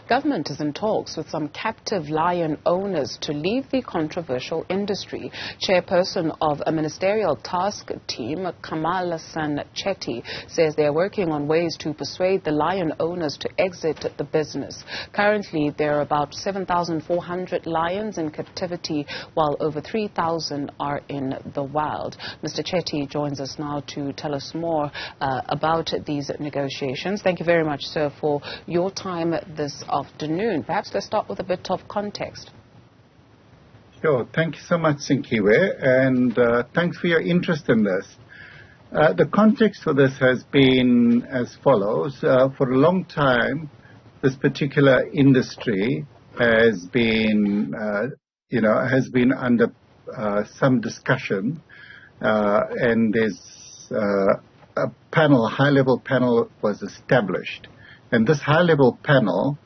Government is in talks with some captive lion owners to leave the controversial industry. Chairperson of a Ministerial task team, Kamalasen Chetty, says they are working on ways to persuade the lion owners to exit the business. Currently, there are about 7,400 lions in captivity, while over 3,000 are in the wild. Mr. Chetty joins us now to tell us more about these negotiations. Thank you very much, sir, for your time this afternoon. Perhaps let's start with a bit of context. Sure. Thank you so much, Sinkiwe, and thanks for your interest in this. The context for this has been as follows. For a long time, this particular industry has been, under some discussion, and there's a panel, high-level panel was established. And this high-level panel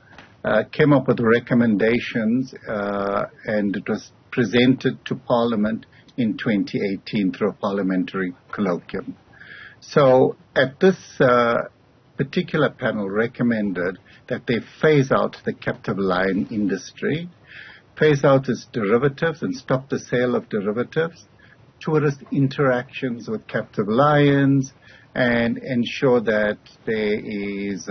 came up with recommendations, and it was presented to Parliament in 2018 through a parliamentary colloquium. So at this particular panel recommended that they phase out the captive lion industry, phase out its derivatives and stop the sale of derivatives, tourist interactions with captive lions, and ensure that there is,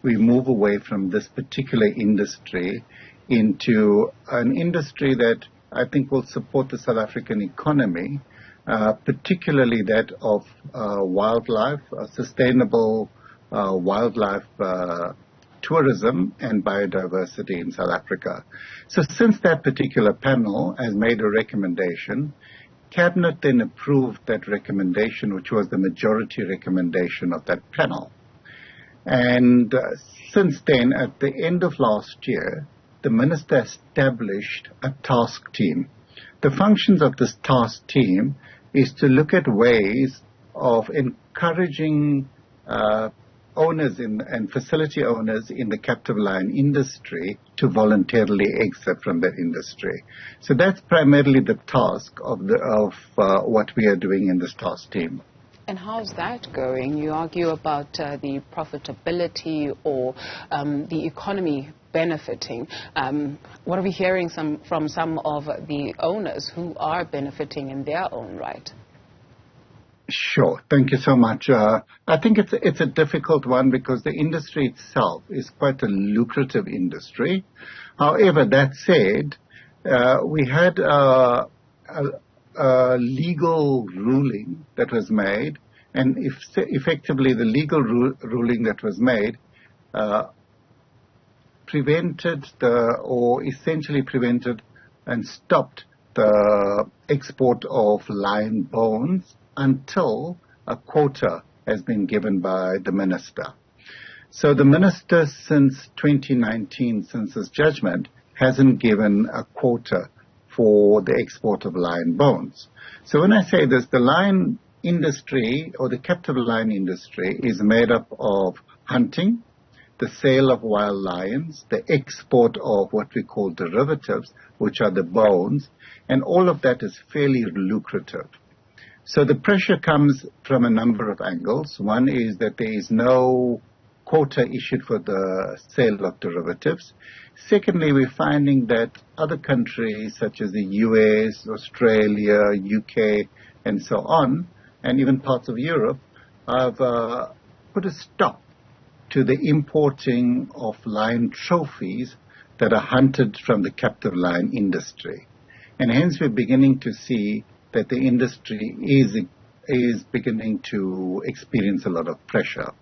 we move away from this particular industry into an industry that I think will support the South African economy, particularly that of wildlife, sustainable wildlife tourism and biodiversity in South Africa. So since that particular panel has made a recommendation, Cabinet then approved that recommendation, which was the majority recommendation of that panel. And since then, at the end of last year, the Minister established a task team. The functions of this task team is to look at ways of encouraging owners and facility owners in the captive lion industry to voluntarily exit from that industry. So that's primarily the task of what we are doing in this task team. And how's that going? You argue about the profitability or the economy benefiting. What are we hearing from some of the owners who are benefiting in their own right? Sure. Thank you so much. I think it's a difficult one because the industry itself is quite a lucrative industry. However, that said, we had a legal ruling that was made, and effectively the legal ruling that was made essentially prevented and stopped the export of lion bones until a quota has been given by the Minister. So the Minister since 2019, since his judgment, hasn't given a quota for the export of lion bones. So when I say this, the lion industry or the captive lion industry is made up of hunting, the sale of wild lions, the export of what we call derivatives, which are the bones, and all of that is fairly lucrative. So the pressure comes from a number of angles. One is that there is no quota issued for the sale of derivatives. Secondly, we're finding that other countries such as the US, Australia, UK, and so on, and even parts of Europe, have put a stop to the importing of lion trophies that are hunted from the captive lion industry. And hence we're beginning to see that the industry is beginning to experience a lot of pressure.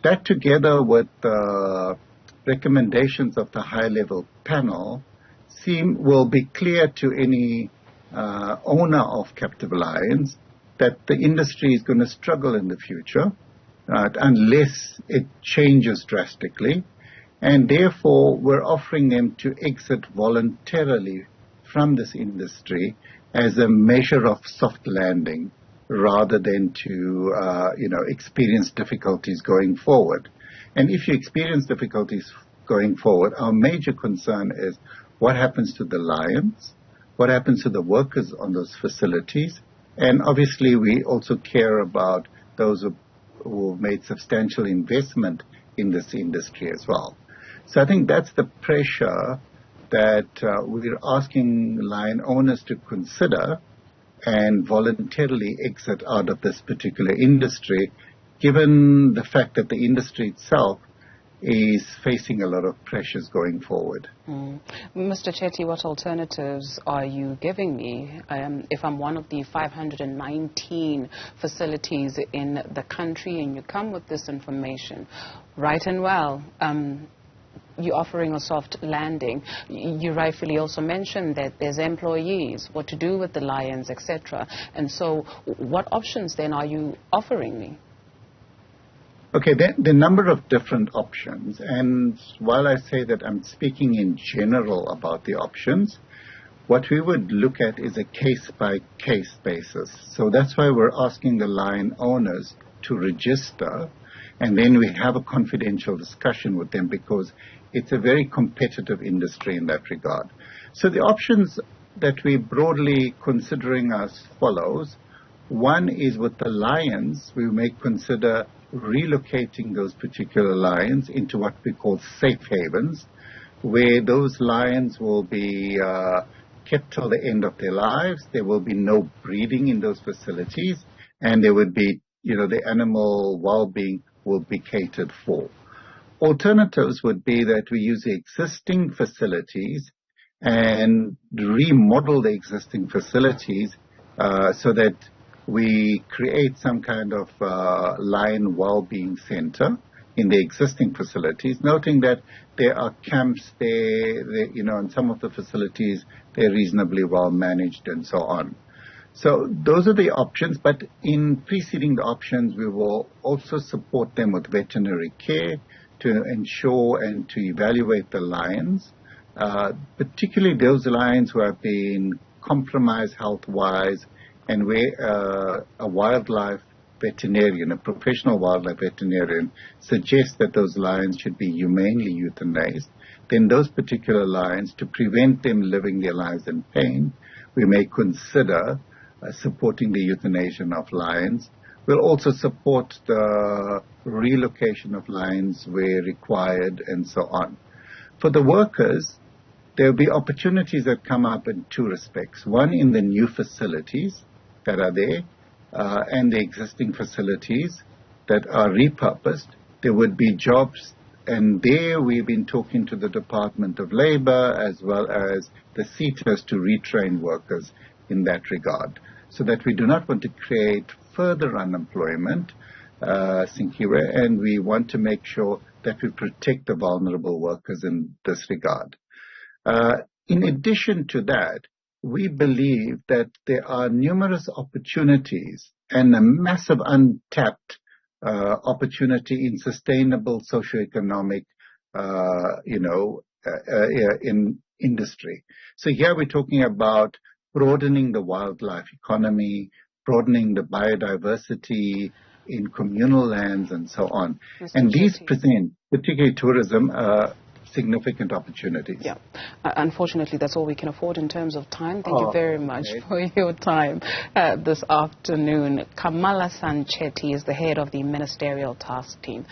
That together with the recommendations of the high-level panel will be clear to any owner of captive lions that the industry is going to struggle in the future unless it changes drastically. And therefore, we're offering them to exit voluntarily from this industry as a measure of soft landing rather than to, experience difficulties going forward. And if you experience difficulties going forward, our major concern is what happens to the lions, what happens to the workers on those facilities, and obviously we also care about those who made substantial investment in this industry as well. So I think that's the pressure that we're asking lion owners to consider and voluntarily exit out of this particular industry, given the fact that the industry itself is facing a lot of pressures going forward. Mr. Chetty, what alternatives are you giving me if I'm one of the 519 facilities in the country and you come with this information? Right and well, you're offering a soft landing. You rightfully also mentioned that there's employees, what to do with the lions, etc. And so what options then are you offering me? Okay, there are a number of different options, and while I say that I'm speaking in general about the options, what we would look at is a case-by-case basis. So that's why we're asking the lion owners to register, and then we have a confidential discussion with them because it's a very competitive industry in that regard. So the options that we're broadly considering as follows. One is with the lions, we may consider relocating those particular lions into what we call safe havens, where those lions will be kept till the end of their lives. There will be no breeding in those facilities, and there would be, the animal well-being will be catered for. Alternatives would be that we use the existing facilities and remodel the existing facilities so that we create some kind of lion well-being center in the existing facilities, noting that there are camps there, and some of the facilities, they're reasonably well managed and so on. So those are the options, but in preceding the options, we will also support them with veterinary care to ensure and to evaluate the lions, particularly those lions who have been compromised health-wise, and where a wildlife veterinarian, a professional wildlife veterinarian, suggests that those lions should be humanely euthanized, then those particular lions, to prevent them living their lives in pain, we may consider supporting the euthanasia of lions. We'll also support the relocation of lions where required and so on. For the workers, there will be opportunities that come up in two respects. One, in the new facilities that are there and the existing facilities that are repurposed. There would be jobs, and there we've been talking to the Department of Labor as well as the CETAs to retrain workers in that regard, so that we do not want to create further unemployment, Sinkiwe, and we want to make sure that we protect the vulnerable workers in this regard. In addition to that, we believe that there are numerous opportunities and a massive untapped opportunity in sustainable socioeconomic, in industry. So here we're talking about broadening the wildlife economy, broadening the biodiversity in communal lands and so on. And these present, particularly tourism, significant opportunities. Yeah. Unfortunately, that's all we can afford in terms of time. Thank you very much for your time this afternoon. Kamalasen Chetty is the head of the Ministerial Task Team.